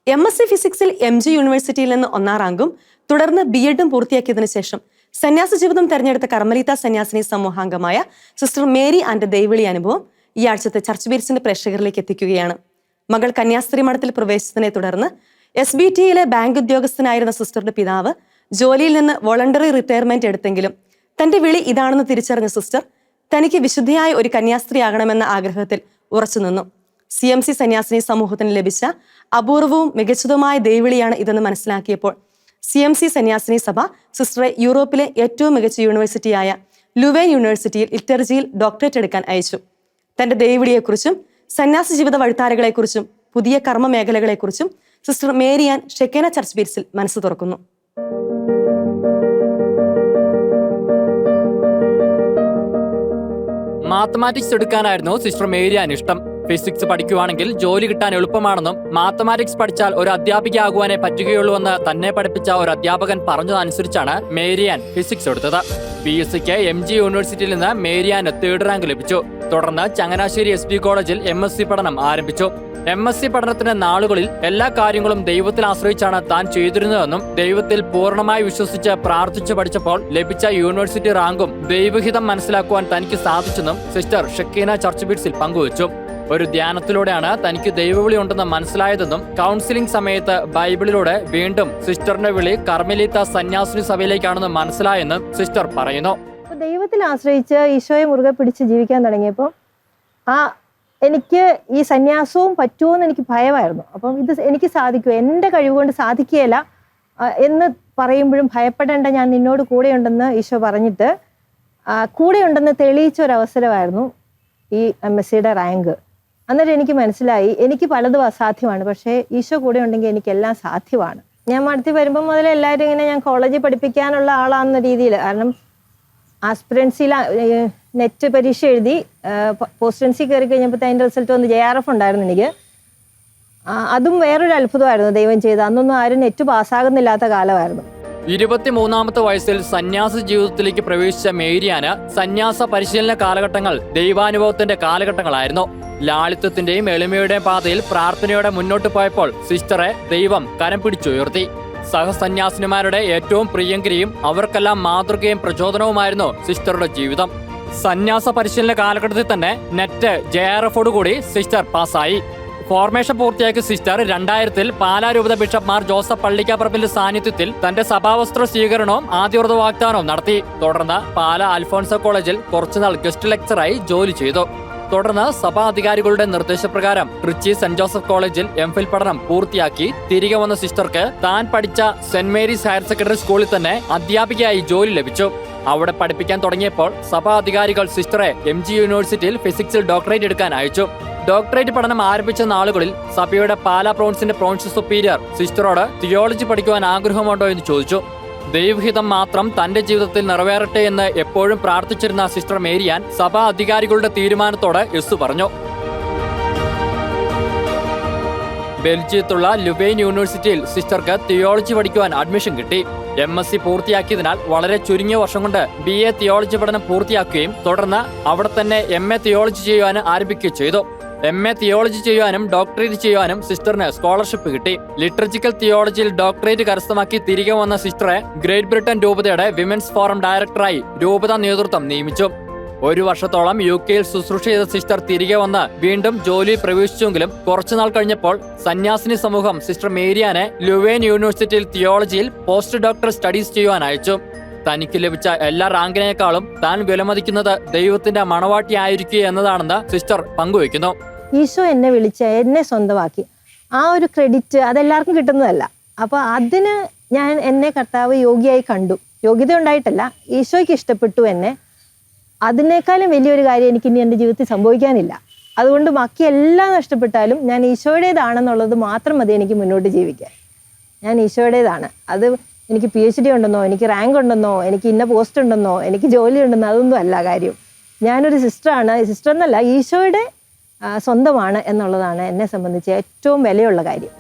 MSc ഫിസിക്സിൽ MG യൂണിവേഴ്സിറ്റിയിൽ നിന്ന് 1ാം റാങ്കും തുടർന്ന് BEഡും പൂർത്തിയാക്കിയതിനു ശേഷം സന്യാസ ജീവിതം തെരഞ്ഞെടുത്ത കർമ്മലീത്ത സന്യാസിനി സമൂഹാംഗമായ സിസ്റ്റർ മേരി ആൻഡ് ദൈവവിളി അനുഭവം ഈ ആഴ്ചത്തെ ചർച്ച് ബീറ്റ്സിന്റെ പ്രേക്ഷകരിലേക്ക് എത്തിക്കുകയാണ്. മകൾ കന്യാസ്ത്രീ മഠത്തിൽ പ്രവേശിച്ചതിനെ തുടർന്ന് SBTയിലെ ബാങ്ക് ഉദ്യോഗസ്ഥനായിരുന്ന സിസ്റ്ററുടെ പിതാവ് ജോലിയിൽ നിന്ന് വോളണ്ടറി റിട്ടയർമെന്റ് എടുത്തെങ്കിലും തന്റെ വിളി ഇതാണെന്ന് തിരിച്ചറിഞ്ഞ സിസ്റ്റർ തനിക്ക് വിശുദ്ധിയായ ഒരു കന്യാസ്ത്രീ ആകണമെന്ന ആഗ്രഹത്തിൽ ഉറച്ചുനിന്നു. CMC സന്യാസിനി സമൂഹത്തിന് ലഭിച്ച അപൂർവവും മികച്ചതുമായ ദൈവവിളിയാണ് ഇതെന്ന് മനസ്സിലാക്കിയപ്പോൾ CMC സന്യാസിനി സഭ സിസ്റ്ററെ യൂറോപ്പിലെ ഏറ്റവും മികച്ച യൂണിവേഴ്സിറ്റിയായ ലുവേൻ യൂണിവേഴ്സിറ്റിയിൽ ലിറ്റർജിയിൽ ഡോക്ടറേറ്റ് എടുക്കാൻ അയച്ചു. തന്റെ ദൈവവിളിയെക്കുറിച്ചും സന്യാസ ജീവിത വഴിത്താരകളെക്കുറിച്ചും പുതിയ കർമ്മ മേഖലകളെക്കുറിച്ചും സിസ്റ്റർ മേരിയാൻ ഷെക്കേന ചർച്ച് ബീറ്റ്സിൽ മനസ്സ് തുറക്കുന്നു. മാത്തമാറ്റിക്സ് എടുക്കാനായിരുന്നു സിസ്റ്റർ മേരിയാൻ ഇഷ്ടം. ഫിസിക്സ് പഠിക്കുവാണെങ്കിൽ ജോലി കിട്ടാൻ എളുപ്പമാണെന്നും മാത്തമാറ്റിക്സ് പഠിച്ചാൽ ഒരു അധ്യാപികയാകുവാനേ പറ്റുകയുള്ളൂവെന്ന് തന്നെ പഠിപ്പിച്ച ഒരു അധ്യാപകൻ പറഞ്ഞതനുസരിച്ചാണ് മേരിയാൻ ഫിസിക്സ് എടുത്തത്. PSCക്ക് MG യൂണിവേഴ്സിറ്റിയിൽ നിന്ന് മേരിയാന് 3rd റാങ്ക് ലഭിച്ചു. തുടർന്ന് ചങ്ങനാശ്ശേരി SB കോളേജിൽ MSc പഠനം ആരംഭിച്ചു. MSc പഠനത്തിന്റെ നാളുകളിൽ എല്ലാ കാര്യങ്ങളും ദൈവത്തിൽ ആശ്രയിച്ചാണ് താൻ ചെയ്തിരുന്നതെന്നും ദൈവത്തിൽ പൂർണ്ണമായി വിശ്വസിച്ച് പ്രാർത്ഥിച്ചു പഠിച്ചപ്പോൾ ലഭിച്ച യൂണിവേഴ്സിറ്റി റാങ്കും ദൈവഹിതം മനസ്സിലാക്കുവാൻ തനിക്ക് സാധിച്ചെന്നും സിസ്റ്റർ ഷെക്കീന ചർച്ച് ബീറ്റ്സിൽ പങ്കുവച്ചു. ഒരു ധ്യാനത്തിലൂടെയാണ് തനിക്ക് ദൈവവിളി ഉണ്ടെന്ന് മനസ്സിലായതെന്നും കൗൺസിലിംഗ് സമയത്ത് ബൈബിളിലൂടെ വീണ്ടും സിസ്റ്ററിന്റെ വിളി കർമ്മലീത്ത സന്യാസിനി സഭയിലേക്കാണെന്ന് മനസ്സിലായെന്നും സിസ്റ്റർ പറയുന്നു. ദൈവത്തിൽ ആശ്രയിച്ച് ഈശോയെ മുറുകെ പിടിച്ച് ജീവിക്കാൻ തുടങ്ങിയപ്പോൾ എനിക്ക് ഈ സന്യാസവും പറ്റുമോന്ന് എനിക്ക് ഭയമായിരുന്നു. അപ്പം ഇത് എനിക്ക് സാധിക്കുമോ, എൻ്റെ കഴിവുകൊണ്ട് സാധിക്കുകയില്ല എന്ന് പറയുമ്പോഴും ഭയപ്പെടേണ്ട, ഞാൻ നിന്നോട് കൂടെയുണ്ടെന്ന് ഈശോ പറഞ്ഞിട്ട് കൂടെയുണ്ടെന്ന് തെളിയിച്ച ഒരവസരമായിരുന്നു ഈ MScയുടെ റാങ്ക്. എന്നിട്ട് എനിക്ക് മനസ്സിലായി എനിക്ക് പലതും അസാധ്യമാണ്, പക്ഷേ ഈശോ കൂടെ ഉണ്ടെങ്കിൽ എനിക്കെല്ലാം സാധ്യമാണ്. ഞാൻ മഠത്തിൽ വരുമ്പോൾ മുതൽ എല്ലാവരും ഇങ്ങനെ ഞാൻ കോളേജിൽ പഠിപ്പിക്കാനുള്ള ആളാണെന്ന രീതിയിൽ, കാരണം ആസ്പിറൻസിയിൽ നെറ്റ് പരീക്ഷ എഴുതി പോസ്റ്റൻസി കയറി കഴിഞ്ഞപ്പോൾ അതിൻ്റെ റിസൾട്ട് വന്ന് JRF ഉണ്ടായിരുന്നു എനിക്ക്. അതും വേറൊരു അത്ഭുതമായിരുന്നു ദൈവം ചെയ്ത്. അന്നൊന്നും ആരും നെറ്റ് പാസ്സാകുന്നില്ലാത്ത കാലമായിരുന്നു. 23ാമത്തെ വയസ്സിൽ സന്യാസ ജീവിതത്തിലേക്ക് പ്രവേശിച്ച മേരിയാന് സന്യാസ പരിശീലന കാലഘട്ടങ്ങൾ ദൈവാനുഭവത്തിന്റെ കാലഘട്ടങ്ങളായിരുന്നു. ലാളിത്യത്തിന്റെയും എളിമയുടെയും പാതയിൽ പ്രാർത്ഥനയോടെ മുന്നോട്ട് പോയപ്പോൾ സിസ്റ്ററെ ദൈവം കരം പിടിച്ചുയർത്തി. സഹസന്യാസിനിമാരുടെ ഏറ്റവും പ്രിയങ്കരിയും അവർക്കെല്ലാം മാതൃകയും പ്രചോദനവുമായിരുന്നു സിസ്റ്ററുടെ ജീവിതം. സന്യാസ പരിശീലന കാലഘട്ടത്തിൽ തന്നെ നെറ്റ് JRFോടുകൂടി സിസ്റ്റർ പാസ്സായി. ഫോർമേഷൻ പൂർത്തിയാക്കിയ സിസ്റ്റർ 2000-ൽ പാലാ രൂപത ബിഷപ്പ് മാർ ജോസഫ് പള്ളിക്കാപ്പറമ്പിന്റെ സാന്നിധ്യത്തിൽ തന്റെ സഭാവസ്ത്ര സ്വീകരണവും ആദ്യവ്രത വാഗ്ദാനവും നടത്തി. തുടർന്ന് പാലാ അൽഫോൺസ കോളേജിൽ കുറച്ചുനാൾ ഗസ്റ്റ് ലെക്ചറായി ജോലി ചെയ്തു. തുടർന്ന് സഭാ അധികാരികളുടെ നിർദ്ദേശപ്രകാരം ട്രിച്ചി സെന്റ് ജോസഫ് കോളേജിൽ MPhil പഠനം പൂർത്തിയാക്കി തിരികെ വന്ന സിസ്റ്റർക്ക് താൻ പഠിച്ച സെന്റ് മേരീസ് ഹയർ സെക്കൻഡറി സ്കൂളിൽ തന്നെ അധ്യാപികയായി ജോലി ലഭിച്ചു. അവിടെ പഠിപ്പിക്കാൻ തുടങ്ങിയപ്പോൾ സഭാ അധികാരികൾ സിസ്റ്ററെ MG യൂണിവേഴ്സിറ്റിയിൽ ഫിസിക്സിൽ ഡോക്ടറേറ്റ് എടുക്കാൻ അയച്ചു. ഡോക്ടറേറ്റ് പഠനം ആരംഭിച്ച നാളുകളിൽ സഭയുടെ പാലാ പ്രോൺസിന്റെ പ്രോൺസ് സുപ്പീരിയർ സിസ്റ്ററോട് തിയോളജി പഠിക്കുവാൻ ആഗ്രഹമുണ്ടോ എന്ന് ചോദിച്ചു. ദൈവഹിതം മാത്രം തന്റെ ജീവിതത്തിൽ നിറവേറട്ടെ എന്ന് എപ്പോഴും പ്രാർത്ഥിച്ചിരുന്ന സിസ്റ്റർ മേരിയാൻ സഭാ അധികാരികളുടെ തീരുമാനത്തോട് യെസ് പറഞ്ഞു. ബെൽജിയത്തുള്ള ലുവേൻ യൂണിവേഴ്സിറ്റിയിൽ സിസ്റ്റർക്ക് തിയോളജി പഠിക്കുവാൻ അഡ്മിഷൻ കിട്ടി. MSc പൂർത്തിയാക്കിയതിനാൽ വളരെ ചുരുങ്ങിയ വർഷം കൊണ്ട് BA തിയോളജി പഠനം പൂർത്തിയാക്കുകയും തുടർന്ന് അവിടെ തന്നെ MA തിയോളജി ചെയ്യുവാൻ ആരംഭിക്കുകയും ചെയ്തു. MA തിയോളജി ചെയ്യുവാനും ഡോക്ടറേറ്റ് ചെയ്യുവാനും സിസ്റ്ററിന് സ്കോളർഷിപ്പ് കിട്ടി. ലിറ്ററജിക്കൽ തിയോളജിയിൽ ഡോക്ടറേറ്റ് കരസ്ഥമാക്കി തിരികെ വന്ന സിസ്റ്ററെ ഗ്രേറ്റ് ബ്രിട്ടൻ രൂപതയുടെ വിമൻസ് ഫോറം ഡയറക്ടറായി രൂപത നേതൃത്വം നിയമിച്ചു. 1 വർഷത്തോളം UK-യിൽ ശുശ്രൂഷ ചെയ്ത സിസ്റ്റർ തിരികെ വന്ന് വീണ്ടും ജോലിയിൽ പ്രവേശിച്ചെങ്കിലും കുറച്ചുനാൾ കഴിഞ്ഞപ്പോൾ സന്യാസിനി സമൂഹം സിസ്റ്റർ മേരിയാനെ ലുവേൻ യൂണിവേഴ്സിറ്റിയിൽ തിയോളജിയിൽ പോസ്റ്റ് ഡോക്ടർ സ്റ്റഡീസ് ചെയ്യുവാൻ അയച്ചു. തനിക്ക് ലഭിച്ച എല്ലാ റാങ്കിനേക്കാളും താൻ വിലമതിക്കുന്നത് ദൈവത്തിന്റെ മണവാട്ടിയായിരിക്കുക എന്നതാണെന്ന് സിസ്റ്റർ പങ്കുവയ്ക്കുന്നു. ഈശോ എന്നെ വിളിച്ച് എന്നെ സ്വന്തമാക്കി, ആ ഒരു ക്രെഡിറ്റ് അതെല്ലാവർക്കും കിട്ടുന്നതല്ല. അപ്പോൾ അതിന് ഞാൻ എന്നെ കർത്താവ് യോഗ്യയായി കണ്ടു. യോഗ്യത ഉണ്ടായിട്ടല്ല, ഈശോയ്ക്ക് ഇഷ്ടപ്പെട്ടു എന്നെ. അതിനേക്കാളും വലിയൊരു കാര്യം എനിക്ക് ഇനി എൻ്റെ ജീവിതത്തിൽ സംഭവിക്കാനില്ല. അതുകൊണ്ട് ബാക്കി എല്ലാം നഷ്ടപ്പെട്ടാലും ഞാൻ ഈശോയുടേതാണെന്നുള്ളത് മാത്രം മതി എനിക്ക് മുന്നോട്ട് ജീവിക്കാൻ. ഞാൻ ഈശോയുടേതാണ്. അത് എനിക്ക് PhD ഉണ്ടെന്നോ, എനിക്ക് റാങ്ക് ഉണ്ടെന്നോ, എനിക്ക് ഇന്ന പോസ്റ്റ് ഉണ്ടെന്നോ, എനിക്ക് ജോലി ഉണ്ടെന്നോ അതൊന്നും അല്ല കാര്യം. ഞാനൊരു സിസ്റ്ററാണ്. സിസ്റ്റർ എന്നല്ല, ഈശോയുടെ സ്വന്തമാണ് എന്നുള്ളതാണ് എന്നെ സംബന്ധിച്ച് ഏറ്റവും വിലയുള്ള കാര്യം.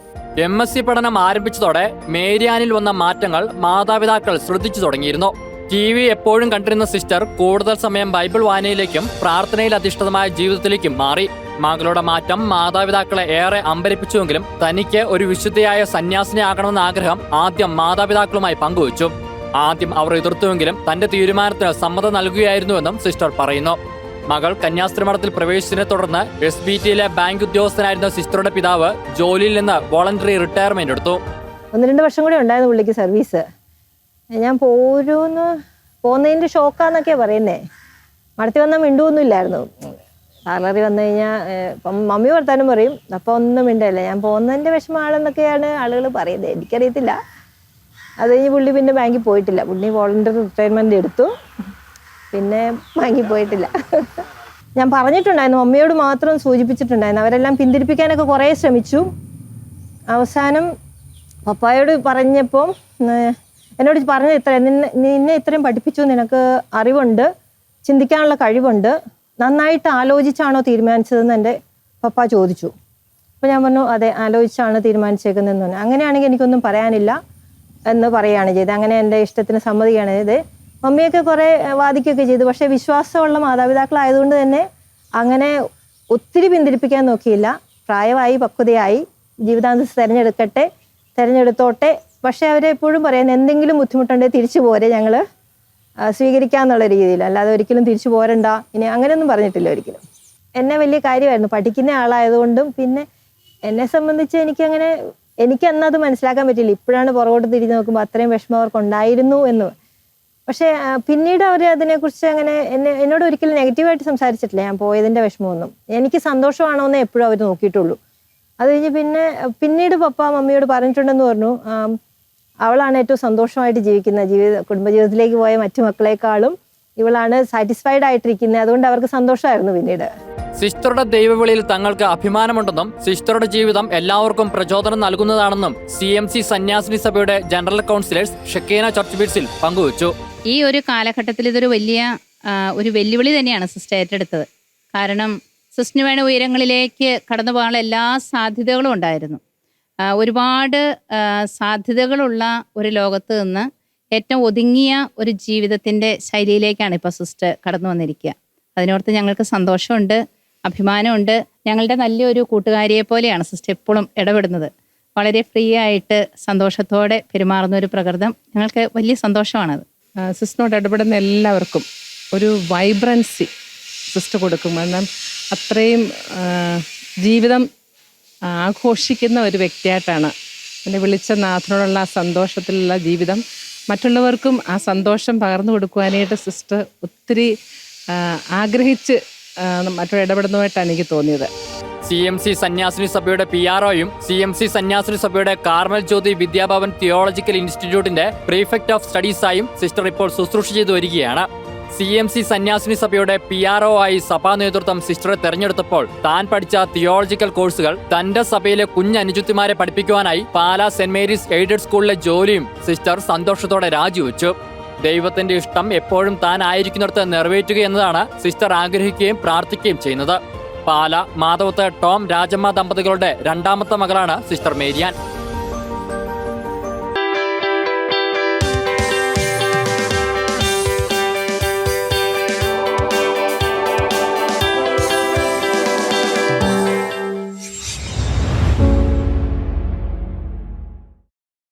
MSc പഠനം ആരംഭിച്ചതോടെ മേരിയാനിൽ വന്ന മാറ്റങ്ങൾ മാതാപിതാക്കൾ ശ്രദ്ധിച്ചു തുടങ്ങിയിരുന്നു. TV എപ്പോഴും കണ്ടിരുന്ന സിസ്റ്റർ കൂടുതൽ സമയം ബൈബിൾ വായനയിലേക്കും പ്രാർത്ഥനയിൽ അധിഷ്ഠിതമായ ജീവിതത്തിലേക്കും മാറി. മകളുടെ മാറ്റം മാതാപിതാക്കളെ ഏറെ അമ്പരിപ്പിച്ചുവെങ്കിലും തനിക്ക് ഒരു വിശുദ്ധയായ സന്യാസിനെ ആകണമെന്ന ആഗ്രഹം ആദ്യം മാതാപിതാക്കളുമായി പങ്കുവച്ചു. ആദ്യം അവർ എതിർത്തുവെങ്കിലും തന്റെ തീരുമാനത്തിന് സമ്മതം നൽകുകയായിരുന്നുവെന്നും സിസ്റ്റർ പറയുന്നു. മകൾ കന്യാസ്ത്രീ മഠത്തിൽ പ്രവേശിച്ചതിനെ തുടർന്ന് SBTയിലെ ബാങ്ക് ഉദ്യോഗസ്ഥനായിരുന്ന സിസ്റ്ററുടെ പിതാവ് ജോലിയിൽ നിന്ന് വോളണ്ടറി റിട്ടയർമെന്റ് എടുത്തു. 1-2 വർഷം കൂടി ഉണ്ടായിരുന്നു പുള്ളിക്ക് സർവീസ്. ഞാൻ പോകുന്നതിന്റെ ഷോക്കാന്നൊക്കെയാ പറയുന്നേ. മടത്തി വന്നാൽ മിണ്ടുവൊന്നുമില്ലായിരുന്നു. പാർലറിൽ വന്നു കഴിഞ്ഞാൽ ഇപ്പം മമ്മി വർത്താനം പറയും, അപ്പം ഒന്നും മിണ്ടല്ല. ഞാൻ പോകുന്നതിന്റെ വിഷമമാണെന്നൊക്കെയാണ് ആളുകൾ പറയുന്നത്. എനിക്കറിയത്തില്ല. അത് കഴിഞ്ഞ് പുള്ളി പിന്നെ ബാങ്കിൽ പോയിട്ടില്ല. പുള്ളി വോളണ്ടറി റിട്ടയർമെന്റ് എടുത്തു, പിന്നെ ബാങ്കിൽ പോയിട്ടില്ല. ഞാൻ പറഞ്ഞിട്ടുണ്ടായിരുന്നു, മമ്മിയോട് മാത്രം സൂചിപ്പിച്ചിട്ടുണ്ടായിരുന്നു. അവരെല്ലാം പിന്തിരിപ്പിക്കാനൊക്കെ കുറേ ശ്രമിച്ചു. അവസാനം പപ്പായോട് പറഞ്ഞപ്പോൾ എന്നോട് പറഞ്ഞത് നിന്നെ ഇത്രയും പഠിപ്പിച്ചു, നിനക്ക് അറിവുണ്ട്, ചിന്തിക്കാനുള്ള കഴിവുണ്ട്, നന്നായിട്ട് ആലോചിച്ചാണോ തീരുമാനിച്ചതെന്ന് എൻ്റെ പപ്പ ചോദിച്ചു. അപ്പോൾ ഞാൻ പറഞ്ഞു അതെ, ആലോചിച്ചാണ് തീരുമാനിച്ചേക്കുന്നതെന്ന് പറഞ്ഞു. അങ്ങനെയാണെങ്കിൽ എനിക്കൊന്നും പറയാനില്ല എന്ന് പറയുകയാണ് ചെയ്തത്. അങ്ങനെ എൻ്റെ ഇഷ്ടത്തിന് സമ്മതിക്കുകയാണ് ചെയ്തത്. മമ്മിയൊക്കെ കുറേ വാദിക്കുകയൊക്കെ ചെയ്തു. പക്ഷേ വിശ്വാസമുള്ള മാതാപിതാക്കളായതുകൊണ്ട് തന്നെ അങ്ങനെ ഒത്തിരി പിന്തിരിപ്പിക്കാൻ നോക്കിയില്ല. പ്രായമായി, പക്വതയായി, ജീവിതാന്തം തിരഞ്ഞെടുത്തോട്ടെ. പക്ഷേ അവരെപ്പോഴും പറയാൻ എന്തെങ്കിലും ബുദ്ധിമുട്ടുണ്ടെങ്കിൽ തിരിച്ചു പോരെ, ഞങ്ങൾ സ്വീകരിക്കാന്നുള്ള രീതിയിൽ, അല്ലാതെ ഒരിക്കലും തിരിച്ചു പോരണ്ട ഇനി അങ്ങനെയൊന്നും പറഞ്ഞിട്ടില്ല ഒരിക്കലും. എന്നെ വലിയ കാര്യമായിരുന്നു, പഠിക്കുന്ന ആളായതുകൊണ്ടും. പിന്നെ എന്നെ സംബന്ധിച്ച് എനിക്ക് അന്നത് മനസ്സിലാക്കാൻ പറ്റില്ല. ഇപ്പോഴാണ് പുറകോട്ട് തിരിഞ്ഞ് നോക്കുമ്പോൾ അത്രയും വിഷമം അവർക്കുണ്ടായിരുന്നു എന്ന്. പക്ഷേ പിന്നീട് അവർ അതിനെക്കുറിച്ച് എന്നോട് ഒരിക്കലും നെഗറ്റീവായിട്ട് സംസാരിച്ചിട്ടില്ല. ഞാൻ പോയതിൻ്റെ വിഷമമൊന്നും. എനിക്ക് സന്തോഷമാണോ എന്നേ എപ്പോഴും അവർ നോക്കിയിട്ടുള്ളൂ. അത് കഴിഞ്ഞ് പിന്നീട് പപ്പ മമ്മിയോട് പറഞ്ഞിട്ടുണ്ടെന്ന് പറഞ്ഞു, അവളാണ് ഏറ്റവും സന്തോഷമായിട്ട് ജീവിക്കുന്ന, കുടുംബജീവിതത്തിലേക്ക് പോയ മറ്റു മക്കളെക്കാളും ഇവളാണ് സാറ്റിസ്ഫൈഡ് ആയിട്ടിരിക്കുന്നത്. അതുകൊണ്ട് അവർക്ക് സന്തോഷമായിരുന്നു പിന്നീട്. സിസ്റ്ററുടെ ദൈവവിളിയിൽ തങ്ങൾക്ക് അഭിമാനമുണ്ടെന്നും സിസ്റ്ററുടെ ജീവിതം എല്ലാവർക്കും പ്രചോദനം നൽകുന്നതാണെന്നും CMC സന്യാസിനി സഭയുടെ ജനറൽ കൗൺസിലേഴ്സ് ഷെക്കേന ചർച്ച് ബീറ്റ്സിൽ പങ്കുവച്ചു. ഈ ഒരു കാലഘട്ടത്തിൽ ഇതൊരു വലിയ ഒരു വെല്ലുവിളി തന്നെയാണ് സിസ്റ്റർ ഏറ്റെടുത്തത്. കാരണം സിസ്റ്ററിന് വേണ്ട ഉയരങ്ങളിലേക്ക് കടന്നു പോകാനുള്ള എല്ലാ സാധ്യതകളും ഉണ്ടായിരുന്നു. ഒരുപാട് സാധ്യതകളുള്ള ഒരു ലോകത്ത് നിന്ന് ഏറ്റവും ഒതുങ്ങിയ ഒരു ജീവിതത്തിൻ്റെ ശൈലിയിലേക്കാണ് ഇപ്പോൾ സിസ്റ്റർ കടന്നു വന്നിരിക്കുക. അതിനോർത്ത് ഞങ്ങൾക്ക് സന്തോഷമുണ്ട്, അഭിമാനമുണ്ട്. ഞങ്ങളുടെ നല്ലൊരു കൂട്ടുകാരിയെ പോലെയാണ് സിസ്റ്റർ എപ്പോഴും ഇടപെടുന്നത്. വളരെ ഫ്രീ ആയിട്ട് സന്തോഷത്തോടെ പെരുമാറുന്ന ഒരു പ്രകൃതം ഞങ്ങൾക്ക് വലിയ സന്തോഷമാണത്. സിസ്റ്ററിനോട് ഇടപെടുന്ന എല്ലാവർക്കും ഒരു വൈബ്രൻസി സിസ്റ്റർ കൊടുക്കും. എന്നാൽ അത്രയും ജീവിതം ആഘോഷിക്കുന്ന ഒരു വ്യക്തിയായിട്ടാണ് എന്നെ വിളിച്ച നാഥനോടുള്ള ആ സന്തോഷത്തിലുള്ള ജീവിതം മറ്റുള്ളവർക്കും ആ സന്തോഷം പകർന്നു കൊടുക്കുവാനായിട്ട് സിസ്റ്റർ ഒത്തിരി ആഗ്രഹിച്ച് മറ്റൊരു ഇടപെടുന്നതായിട്ടാണ് എനിക്ക് തോന്നിയത്. CMC സന്യാസിനി സഭയുടെ PROയും CMC സന്യാസിനി സഭയുടെ കാർമൽ ജ്യോതി വിദ്യാഭവൻ തിയോളജിക്കൽ ഇൻസ്റ്റിറ്റ്യൂട്ടിന്റെ പ്രീഫെക്ട് ഓഫ് സ്റ്റഡീസായും സിസ്റ്റർ ഇപ്പോൾ ശുശ്രൂഷ ചെയ്തു വരികയാണ്. CMC സന്യാസിനി സഭയുടെ PRO ആയി സഭാ നേതൃത്വം സിസ്റ്ററെ തെരഞ്ഞെടുത്തപ്പോൾ താൻ പഠിച്ച തിയോളജിക്കൽ കോഴ്സുകൾ തന്റെ സഭയിലെ കുഞ്ഞനുജത്തിമാരെ പഠിപ്പിക്കുവാനായി പാലാ സെന്റ് മേരീസ് എയ്ഡഡ് സ്കൂളിലെ ജോലിയും സിസ്റ്റർ സന്തോഷത്തോടെ രാജിവെച്ചു. ദൈവത്തിന്റെ ഇഷ്ടം എപ്പോഴും താൻ ആയിരിക്കുന്നിടത്ത് നിറവേറ്റുക എന്നതാണ് സിസ്റ്റർ ആഗ്രഹിക്കുകയും പ്രാർത്ഥിക്കുകയും ചെയ്യുന്നത്. പാല മാധവത്ത് ടോം രാജമ്മ ദമ്പതികളുടെ 2ാമത്തെ മകളാണ് സിസ്റ്റർ മേരിയാൻ.